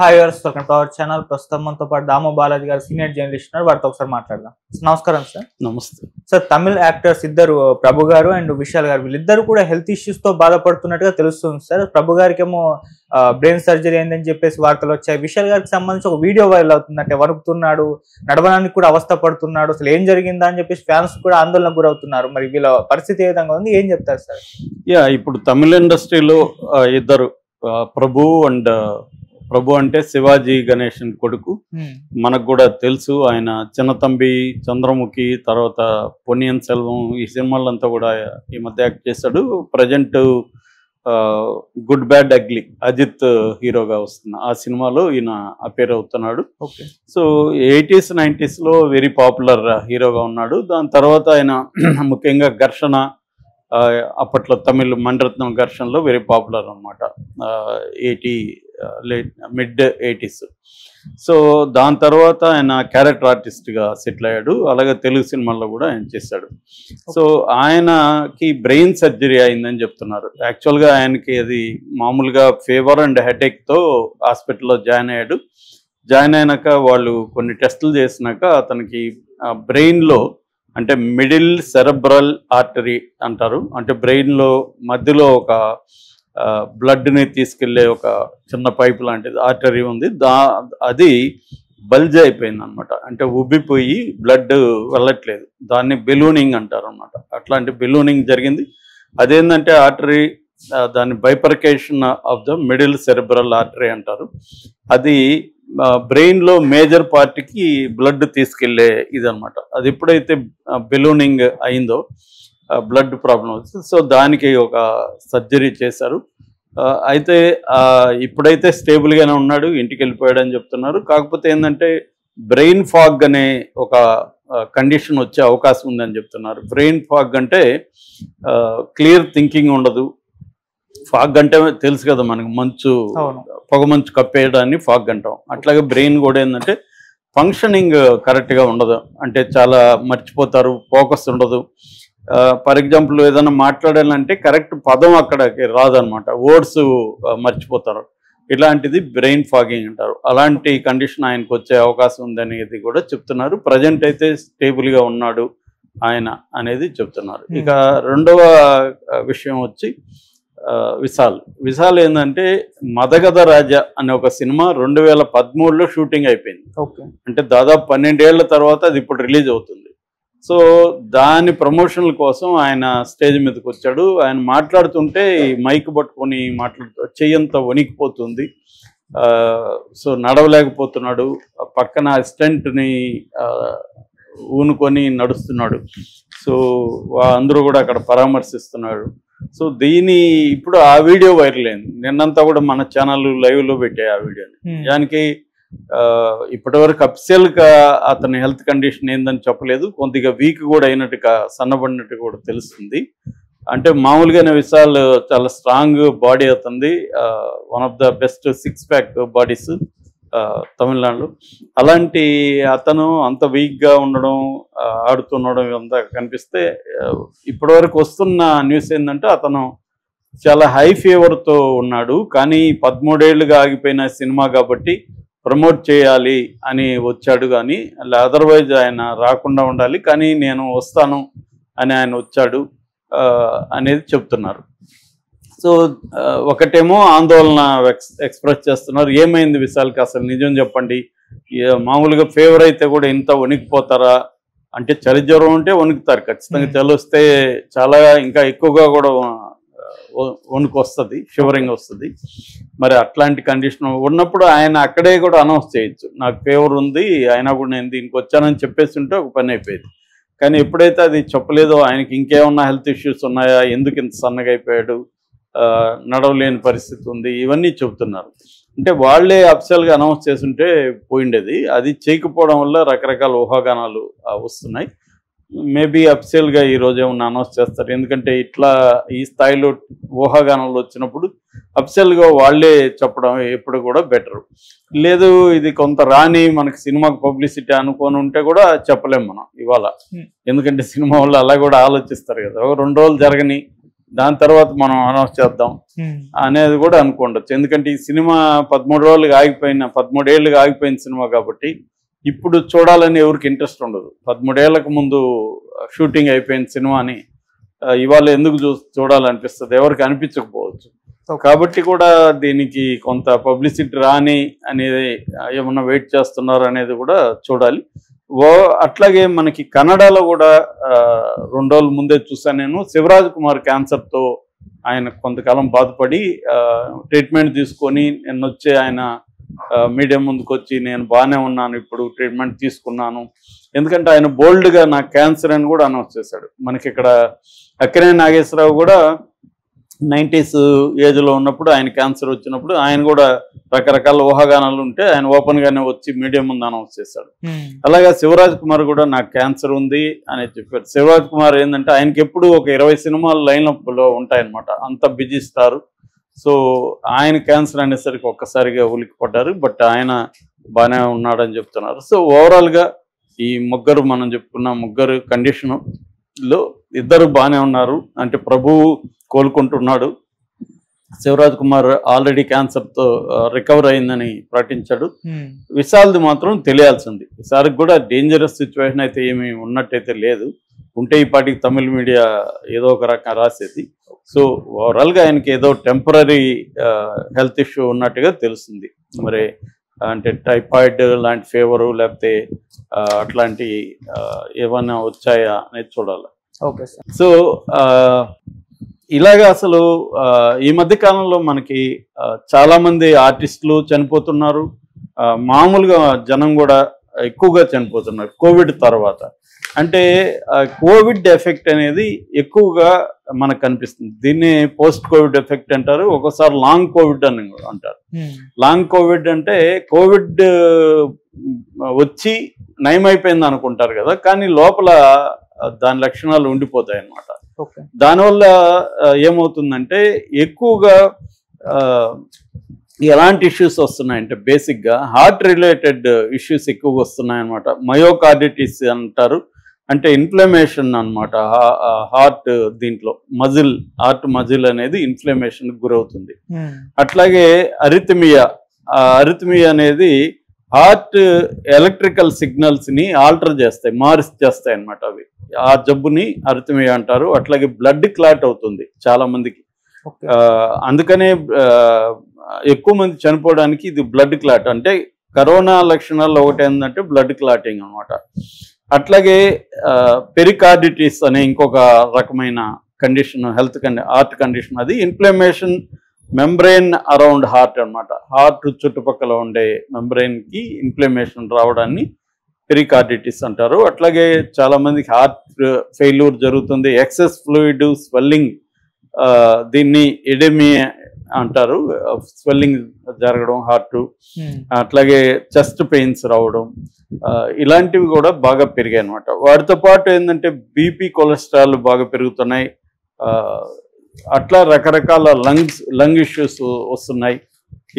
Hi viewers welcome to our channel. ప్రస్తుతం మనతో పాటు దాము బాలాజీ గారు సీనియర్ జర్నలిస్ట్ ఉన్నారు. వారితో ఒకసారి మాట్లాడదాం. నమస్కారం సార్. నమస్తే సార్, తమిళ యాక్టర్స్ ఇద్దరు ప్రభు గారు అండ్ విశాల్ గారు వీళ్ళిద్దరు కూడా హెల్త్ ఇష్యూస్ తో బాధపడుతున్నట్టుగా తెలుస్తుంది సార్. ప్రభు గారికి ఏమో బ్రెయిన్ సర్జరీ అయిందని చెప్పేసి వార్తలు వచ్చాయి. విశాల్ గారికి సంబంధించి ఒక వీడియో వైరల్ అవుతుంది. అంటే వణుకుతున్నాడు, నడవడానికి కూడా అవస్థ పడుతున్నాడు, అసలు ఏం జరిగిందా అని చెప్పేసి ఫ్యాన్స్ కూడా ఆందోళనకు గురవుతున్నారు. మరి వీళ్ళ పరిస్థితి ఏ విధంగా ఉంది, ఏం చెప్తారు సార్? ఇప్పుడు తమిళ ఇండస్ట్రీలో ఇద్దరు ప్రభు అంటే శివాజీ గణేషన్ కొడుకు. మనకు కూడా తెలుసు, ఆయన చిన్నతంబి, చంద్రముఖి, తర్వాత పొన్నియిన్ సెల్వం ఈ సినిమాలంతా కూడా ఈ మధ్య యాక్ట్ చేశాడు. Present Good Bad Ugly Ajith హీరోగా వస్తున్న ఆ సినిమాలో ఈయన అపేర్ అవుతున్నాడు. So 80s 90s very popular హీరోగా ఉన్నాడు. దాని తర్వాత ఆయన ముఖ్యంగా ఘర్షణ, అప్పట్లో తమిళ్ మణిరత్నం ఘర్షణలో వెరీ పాపులర్ అనమాట, మిడ్ 80s. సో దాని తర్వాత ఆయన క్యారెక్టర్ ఆర్టిస్ట్గా సెటిల్ అయ్యాడు. అలాగే తెలుగు సినిమాల్లో కూడా ఆయన చేశాడు. సో ఆయనకి బ్రెయిన్ సర్జరీ అయిందని చెప్తున్నారు. యాక్చువల్గా ఆయనకి అది మామూలుగా ఫీవర్ అండ్ హెడేక్తో హాస్పిటల్లో జాయిన్ అయ్యాడు. జాయిన్ అయినాక వాళ్ళు కొన్ని టెస్టులు చేసినాక అతనికి బ్రెయిన్లో, అంటే మిడిల్ సెరెబ్రల్ ఆర్టరీ అంటారు, అంటే బ్రెయిన్లో మధ్యలో ఒక బ్లడ్ని తీసుకెళ్లే ఒక చిన్న పైప్ లాంటిది ఆర్టరీ ఉంది. అది బల్జ్ అయిపోయింది అనమాట, అంటే ఉబ్బిపోయి బ్లడ్ వెళ్ళట్లేదు. దాన్ని బెలూనింగ్ అంటారు అనమాట. అట్లాంటి బెలూనింగ్ జరిగింది. అదేంటంటే ఆర్టరీ, దాని bifurcation of the middle cerebral artery అంటారు. అది బ్రెయిన్లో మేజర్ పార్ట్కి బ్లడ్ తీసుకెళ్లే ఇదనమాట. అది ఎప్పుడైతే బెలూనింగ్ అయిందో బ్లడ్ ప్రాబ్లం వచ్చింది. సో దానికి ఒక సర్జరీ చేశారు. అయితే ఇప్పుడైతే స్టేబుల్గానే ఉన్నాడు, ఇంటికి వెళ్ళిపోయాడు అని చెప్తున్నారు. కాకపోతే ఏంటంటే బ్రెయిన్ ఫాగ్ అనే ఒక కండిషన్ వచ్చే అవకాశం ఉందని చెప్తున్నారు. బ్రెయిన్ ఫాగ్ అంటే క్లియర్ థింకింగ్ ఉండదు. ఫాగ్ అంటే తెలుసు కదా మనకు, పొగ మంచు కప్పేయడాన్ని ఫాగ్ అంటాం. అట్లాగే బ్రెయిన్ కూడా ఏంటంటే ఫంక్షనింగ్ కరెక్ట్గా ఉండదు, అంటే చాలా మర్చిపోతారు, ఫోకస్ ఉండదు. ఫర్ ఎగ్జాంపుల్ ఏదైనా మాట్లాడాలంటే కరెక్ట్ పదం అక్కడికి రాదనమాట, వర్డ్స్ మర్చిపోతారు. ఇలాంటిది బ్రెయిన్ ఫాగింగ్ అంటారు. అలాంటి కండిషన్ ఆయనకు వచ్చే అవకాశం ఉందనేది కూడా చెప్తున్నారు. ప్రజెంట్ అయితే స్టేబుల్గా ఉన్నాడు ఆయన అనేది చెప్తున్నారు. ఇక రెండవ విషయం వచ్చి విశాల్ ఏంటంటే మదగధ రాజా అనే ఒక సినిమా 2013లో షూటింగ్ అయిపోయింది. అంటే దాదాపు 12 ఏళ్ల తర్వాత అది ఇప్పుడు రిలీజ్ అవుతుంది. సో దాని ప్రమోషన్ల కోసం ఆయన స్టేజ్ మీదకి వచ్చాడు. ఆయన మాట్లాడుతుంటే మైక్ పట్టుకొని చెయ్యంతా వణికిపోతుంది. సో నడవలేకపోతున్నాడు. పక్కన అసిస్టెంట్ని ఊనుకొని నడుస్తున్నాడు. సో అందరూ కూడా అక్కడ పరామర్శిస్తున్నాడు. సో ఇప్పుడు ఆ వీడియో వైరల్ అయింది. నిన్నంతా కూడా మన ఛానల్ లైవ్లో పెట్టాయి ఆ వీడియోని. దానికి ఇప్పటివరకు అఫిషియల్గా అతని హెల్త్ కండిషన్ ఏందని చెప్పలేదు. కొద్దిగా వీక్ కూడా అయినట్టుగా, సన్నబడినట్టు కూడా తెలుస్తుంది. అంటే మామూలుగానే విశాల్ చాలా స్ట్రాంగ్ బాడీ అవుతుంది, one of the best 6 pack bodies తమిళనాడులో. అలాంటి అతను అంత వీక్గా ఉండడం, ఆడుతుండడం ఇదంతా కనిపిస్తే ఇప్పటివరకు వస్తున్న న్యూస్ ఏంటంటే అతను చాలా హై ఫీవర్తో ఉన్నాడు. కానీ 13 ఏళ్ళుగా ఆగిపోయిన సినిమా కాబట్టి ప్రమోట్ చేయాలి అని వచ్చాడు. కానీ అదర్వైజ్ ఆయన రాకుండా ఉండాలి, కానీ నేను వస్తాను అని ఆయన వచ్చాడు అనేది చెప్తున్నారు. సో ఒకటేమో ఆందోళన ఎక్స్ప్రెస్ చేస్తున్నారు. ఏమైంది విశాల్కి, అసలు నిజం చెప్పండి, మామూలుగా ఫీవర్ అయితే కూడా ఇంత వణికిపోతారా? అంటే చలి జ్వరం ఉంటే వణుకుతారు ఖచ్చితంగా, చలి వస్తే చాలా ఇంకా ఎక్కువగా కూడా వణుకు వస్తుంది, షివరింగ్ వస్తుంది. మరి అట్లాంటి కండిషన్ ఉన్నప్పుడు ఆయన అక్కడే కూడా అనౌన్స్ చేయొచ్చు, నాకు ఫీవర్ ఉంది అయినా కూడా నేను దీనికి వచ్చానని చెప్పేసి ఉంటే ఒక పని అయిపోయేది. కానీ ఎప్పుడైతే అది చెప్పలేదో, ఆయనకి ఇంకేమన్నా హెల్త్ ఇష్యూస్ ఉన్నాయా, ఎందుకు ఇంత సన్నగా అయిపోయాడు, నడవలేని పరిస్థితి ఉంది, ఇవన్నీ చెబుతున్నారు. అంటే వాళ్ళే అఫిషియల్గా అనౌన్స్ చేస్తుంటే పోయిండేది. అది చేయకపోవడం వల్ల రకరకాల ఊహాగానాలు వస్తున్నాయి. మేబీ అఫిషియల్గా ఈరోజు ఏమన్నా అనౌన్స్ చేస్తారు. ఎందుకంటే ఇట్లా ఈ స్థాయిలో ఊహాగానాలు వచ్చినప్పుడు అఫిషియల్గా వాళ్ళే చెప్పడం ఎప్పుడు కూడా బెటరు. లేదు ఇది కొంత రాని మనకి సినిమాకి పబ్లిసిటీ అనుకొని ఉంటే కూడా చెప్పలేం మనం ఇవాళ. ఎందుకంటే సినిమా వాళ్ళు అలా కూడా ఆలోచిస్తారు కదా, 2 రోజులు జరగని దాని తర్వాత మనం అనౌన్స్ చేద్దాం అనేది కూడా అనుకోండొచ్చు. ఎందుకంటే ఈ సినిమా 13 ఏళ్ళుగా ఆగిపోయిన సినిమా కాబట్టి ఇప్పుడు చూడాలని ఎవరికి ఇంట్రెస్ట్ ఉండదు. 13 ఏళ్లకు ముందు షూటింగ్ అయిపోయిన సినిమాని ఇవాళ ఎందుకు చూడాలనిపిస్తుంది, ఎవరికి అనిపించకపోవచ్చు. కాబట్టి కూడా దీనికి కొంత పబ్లిసిటీ రాని అనేది ఏమన్నా వెయిట్ చేస్తున్నారు అనేది కూడా చూడాలి. అట్లాగే మనకి కన్నడలో కూడా 2 రోజుల ముందే చూసాను నేను. శివరాజ్ కుమార్ క్యాన్సర్తో ఆయన కొంతకాలం బాధపడి ట్రీట్మెంట్ తీసుకొని నిన్నొచ్చే ఆయన మీడియా ముందుకు వచ్చి నేను బాగానే ఉన్నాను, ఇప్పుడు ట్రీట్మెంట్ తీసుకున్నాను. ఎందుకంటే ఆయన బోల్డ్గా నాకు క్యాన్సర్ అని కూడా అనౌన్స్ చేశాడు. మనకి ఇక్కడ అక్కినేని నాగేశ్వరరావు కూడా 90s ఏజ్లో ఉన్నప్పుడు ఆయన క్యాన్సర్ వచ్చినప్పుడు ఆయన కూడా రకరకాల ఊహాగానాలు ఉంటే ఆయన ఓపెన్గానే వచ్చి మీడియా ముందు అనౌన్స్ చేశాడు. అలాగే శివరాజ్ కుమార్ కూడా నాకు క్యాన్సర్ ఉంది అని చెప్పారు. శివరాజ్ కుమార్ ఏంటంటే ఆయనకి ఎప్పుడు ఒక 20 సినిమాలు లైన్అప్లో ఉంటాయన్నమాట, అంత బిజీ స్టార్. సో ఆయన క్యాన్సర్ అనేసరికి ఒక్కసారిగా ఉలిక్కిపడ్డారు. బట్ ఆయన బాగానే ఉన్నాడని చెప్తున్నారు. సో ఓవరాల్గా ఈ ముగ్గురు మనం చెప్పుకున్న ముగ్గురు కండిషన్లో ఇద్దరు బాగానే ఉన్నారు. అంటే ప్రభువు కోలుకుంటున్నాడు. శివరాజ్ కుమార్ ఆల్రెడీ క్యాన్సర్తో రికవర్ అయిందని ప్రకటించాడు. విశాల్ది మాత్రం తెలియాల్సింది. విశాల్కి కూడా డేంజరస్ సిచ్యువేషన్ అయితే ఏమి ఉన్నట్టయితే లేదు. ఉంటే ఈ పాటికి తమిళ మీడియా ఏదో ఒక రకంగా రాసేది. సో ఓవరాల్గా ఆయనకి ఏదో టెంపరీ హెల్త్ ఇష్యూ ఉన్నట్టుగా తెలుస్తుంది. మరి అంటే టైఫాయిడ్ లాంటి ఫీవరు లేకపోతే అట్లాంటి ఏమైనా వచ్చాయా అనేది చూడాలి. Okay sir. సో ఇలాగా అసలు ఈ మధ్య కాలంలో మనకి చాలామంది ఆర్టిస్టులు చనిపోతున్నారు. మామూలుగా జనం కూడా ఎక్కువగా చనిపోతున్నారు కోవిడ్ తర్వాత. అంటే కోవిడ్ ఎఫెక్ట్ అనేది ఎక్కువగా మనకు కనిపిస్తుంది. దీన్ని పోస్ట్ కోవిడ్ ఎఫెక్ట్ అంటారు, ఒక్కోసారి లాంగ్ కోవిడ్ అని అంటారు. లాంగ్ కోవిడ్ అంటే కోవిడ్ వచ్చి నయమైపోయింది అనుకుంటారు కదా, కానీ లోపల దాని లక్షణాలు ఉండిపోతాయి అన్నమాట. దానివల్ల ఏమవుతుందంటే ఎక్కువగా ఎలాంటి ఇష్యూస్ వస్తున్నాయంటే బేసిక్గా హార్ట్ రిలేటెడ్ ఇష్యూస్ ఎక్కువగా వస్తున్నాయన్నమాట. మయోకార్డిటిస్ అంటారు, అంటే ఇన్ఫ్లమేషన్ అనమాట. హార్ట్ దీంట్లో హార్ట్ మజిల్ అనేది ఇన్ఫ్లమేషన్కి గురవుతుంది. అట్లాగే అరిథమియా అనేది హార్ట్ ఎలక్ట్రికల్ సిగ్నల్స్ని ఆల్టర్ చేస్తాయి, చేస్తాయి అన్నమాట. అవి ఆ జబ్బుని అరిథమియా అంటారు. అట్లాగే బ్లడ్ క్లాట్ అవుతుంది చాలా మందికి. అందుకనే ఎక్కువ మంది చనిపోవడానికి ఇది బ్లడ్ క్లాట్. అంటే కరోనా లక్షణాల్లో ఒకటి ఏంటంటే బ్లడ్ క్లాటింగ్ అనమాట. అట్లాగే పెరికార్డిటిస్ అనే ఇంకొక రకమైన కండిషన్, హార్ట్ కండిషన్. అది ఇన్ఫ్లమేషన్ మెంబ్రెయిన్ అరౌండ్ హార్ట్ అనమాట. హార్ట్ చుట్టుపక్కల ఉండే మెంబ్రెయిన్కి ఇన్ఫ్లమేషన్ రావడాన్ని పెరికార్డిటిస్ అంటారు. అట్లాగే చాలా మందికి హార్ట్ ఫెయిల్యూర్ జరుగుతుంది. ఎక్సెస్ ఫ్లూయిడ్ స్వెల్లింగ్, దీన్ని ఎడెమియా అంటారు, స్వెల్లింగ్ జరగడం హార్ట్. అట్లాగే చెస్ట్ పెయిన్స్ రావడం, ఇలాంటివి కూడా బాగా పెరిగాయి అనమాట. వాటితో పాటు ఏంటంటే బీపీ, కొలెస్ట్రాల్ బాగా పెరుగుతున్నాయి. అట్లా రకరకాల లంగ్ ఇష్యూస్ వస్తున్నాయి.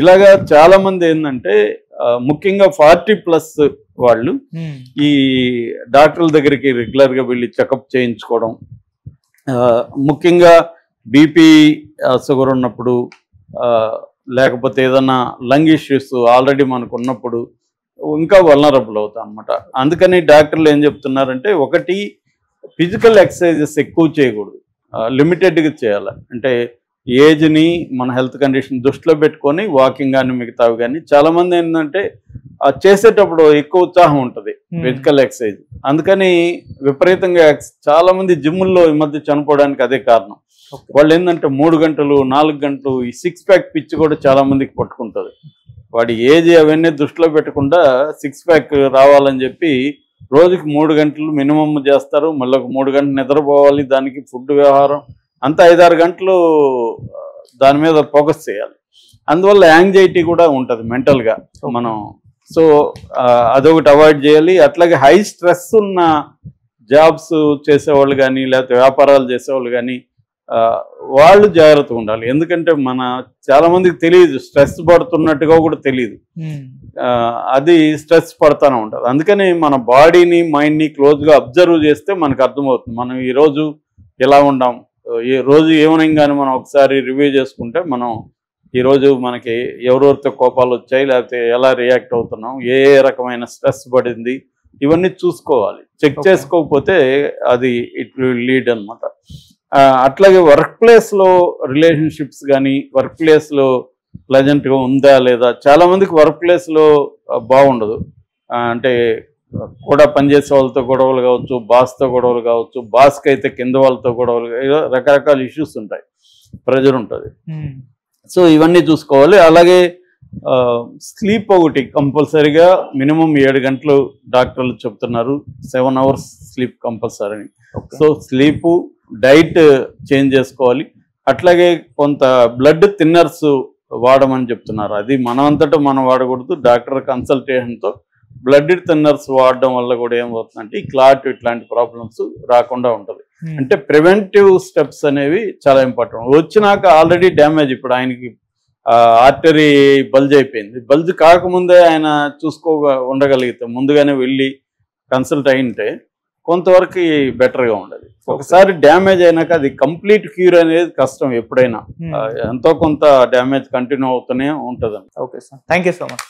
ఇలాగా చాలా మంది ఏంటంటే ముఖ్యంగా 40+ వాళ్ళు ఈ డాక్టర్ల దగ్గరికి రెగ్యులర్గా వెళ్ళి చెకప్ చేయించుకోవడం, ముఖ్యంగా బీపీ, షుగర్ ఉన్నప్పుడు, లేకపోతే ఏదన్నా లంగ్ ఇష్యూస్ ఆల్రెడీ మనకు ఉన్నప్పుడు ఇంకా వల్నరబుల్ అవుతాం అనమాట. అందుకని డాక్టర్లు ఏం చెప్తున్నారంటే, ఒకటి ఫిజికల్ ఎక్సర్సైజెస్ ఎక్కువ చేయకూడదు, లిమిటెడ్గా చేయాలి. అంటే ఏజ్ని మన హెల్త్ కండిషన్ దృష్టిలో పెట్టుకొని వాకింగ్ కానీ మిగతావి కానీ. చాలామంది ఏంటంటే చేసేటప్పుడు ఎక్కువ ఉత్సాహం ఉంటుంది ఫిజికల్ ఎక్సర్సైజ్, అందుకని విపరీతంగా చాలామంది జిమ్ముల్లో ఈ మధ్య చనిపోవడానికి అదే కారణం. వాళ్ళు ఏంటంటే 3 గంటలు 4 గంటలు ఈ 6 ప్యాక్ పిచ్చి కూడా చాలా మందికి పట్టుకుంటుంది. వాడి ఏజ్ అవన్నీ దృష్టిలో పెట్టకుండా 6 ప్యాక్ రావాలని చెప్పి రోజుకి 3 గంటలు మినిమం చేస్తారు. మళ్ళీ ఒక 3 గంటలు నిద్రపోవాలి, దానికి ఫుడ్ వ్యవహారం అంతా 5-6 గంటలు దాని మీద ఫోకస్ చేయాలి. అందువల్ల యాంగ్జైటీ కూడా ఉంటుంది మెంటల్గా మనం. సో అదొకటి అవాయిడ్ చేయాలి. అట్లాగే హై స్ట్రెస్ ఉన్న జాబ్స్ చేసేవాళ్ళు కానీ లేకపోతే వ్యాపారాలు చేసేవాళ్ళు కానీ వాళ్ళు జాగ్రత్తగా ఉండాలి. ఎందుకంటే చాలా మందికి తెలియదు, స్ట్రెస్ పడుతున్నట్టుగా కూడా తెలియదు, అది స్ట్రెస్ పడుతూనే ఉంటుంది. అందుకని మన బాడీని మైండ్ని క్లోజ్గా అబ్జర్వ్ చేస్తే మనకు అర్థమవుతుంది మనం ఈరోజు ఎలా ఉన్నాం, ఈ రోజు ఈవినింగ్ కానీ మనం ఒకసారి రివ్యూ చేసుకుంటే మనం ఈరోజు మనకి ఎవరెవరితో కోపాలు వచ్చాయి, లేకపోతే ఎలా రియాక్ట్ అవుతున్నాం, ఏ ఏ రకమైన స్ట్రెస్ పడింది, ఇవన్నీ చూసుకోవాలి. చెక్ చేసుకోకపోతే అది ఇట్ విల్ లీడ్ అనమాట. అట్లాగే వర్క్ ప్లేస్లో రిలేషన్షిప్స్ కానీ, వర్క్ ప్లేస్లో ప్లెజెంట్గా ఉందా లేదా, చాలా మందికి వర్క్ ప్లేస్లో బాగుండదు. అంటే కూడా పనిచేసే వాళ్ళతో గొడవలు కావచ్చు, బాస్తో గొడవలు కావచ్చు, బాస్కి అయితే కింద వాళ్ళతో గొడవలు, రకరకాల ఇష్యూస్ ఉంటాయి, ప్రెజర్ ఉంటుంది. సో ఇవన్నీ చూసుకోవాలి. అలాగే స్లీప్ ఒకటి కంపల్సరీగా మినిమం 7 గంటలు డాక్టర్లు చెప్తున్నారు, 7 hours స్లీప్ కంపల్సరీ అని. సో స్లీపు, డైట్ చేంజ్ చేసుకోవాలి. అట్లాగే కొంత బ్లడ్ థిన్నర్స్ వాడమని చెప్తున్నారు. అది మనమంతటా మనం వాడకూడదు, డాక్టర్ కన్సల్టేషన్తో బ్లడ్ థిన్నర్స్ వాడడం వల్ల కూడా ఏమవుతుందంటే ఈ క్లాట్ ఇట్లాంటి ప్రాబ్లమ్స్ రాకుండా ఉంటుంది. అంటే ప్రివెంటివ్ స్టెప్స్ అనేవి చాలా ఇంపార్టెంట్. వచ్చినాక ఆల్రెడీ డ్యామేజ్, ఇప్పుడు ఆయనకి ఆర్టరీ బల్జ్ అయిపోయింది, బల్జ్ కాకముందే ఆయన ఉండగలిగితే, ముందుగానే వెళ్ళి కన్సల్ట్ అయింటే కొంతవరకు బెటర్గా ఉండదు. ఒకసారి డ్యామేజ్ అయినాక అది కంప్లీట్ క్యూర్ అనేది కష్టం. ఎప్పుడైనా ఎంతో కొంత డ్యామేజ్ కంటిన్యూ అవుతూనే ఉంటుంది. Okay sir, thank you so much.